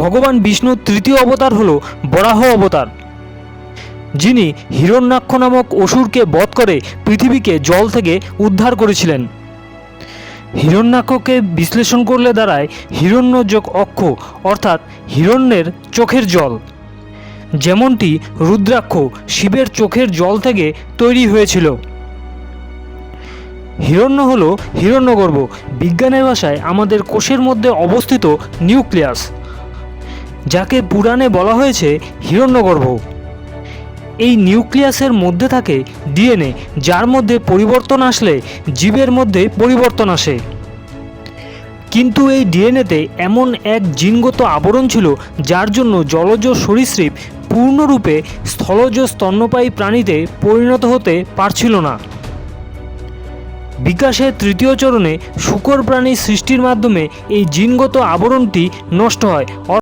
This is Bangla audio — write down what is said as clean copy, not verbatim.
ভগবান বিষ্ণুর তৃতীয় অবতার হল বরাহ অবতার, যিনি হিরণ্যাক্ষ নামক অসুরকে বধ করে পৃথিবীকে জল থেকে উদ্ধার করেছিলেন। হিরণ্যাক্ষকে বিশ্লেষণ করলে দাঁড়ায় হিরণ্য যোগ অক্ষ, অর্থাৎ হিরণ্যের চোখের জল। যেমনটি রুদ্রাক্ষ শিবের চোখের জল থেকে তৈরি হয়েছিল। হিরণ্য হল হিরণ্যগর্ভ, বিজ্ঞানের ভাষায় আমাদের কোষের মধ্যে অবস্থিত নিউক্লিয়াস, যাকে পুরাণে বলা হয়েছে হিরণ্যগর্ভ। এই নিউক্লিয়াসের মধ্যে থাকে ডিএনএ, যার মধ্যে পরিবর্তন আসলে জীবের মধ্যে পরিবর্তন আসে। কিন্তু এই ডিএনএতে এমন এক জিনগত আবরণ ছিল, যার জন্য জলজ সরীসৃপ পূর্ণরূপে স্থলজ স্তন্যপায়ী প্রাণীতে পরিণত হতে পারছিল না। বিকাশের তৃতীয় চরণে শূকর প্রাণী সৃষ্টির মাধ্যমে এই জিনগত আবরণটি নষ্ট হয়।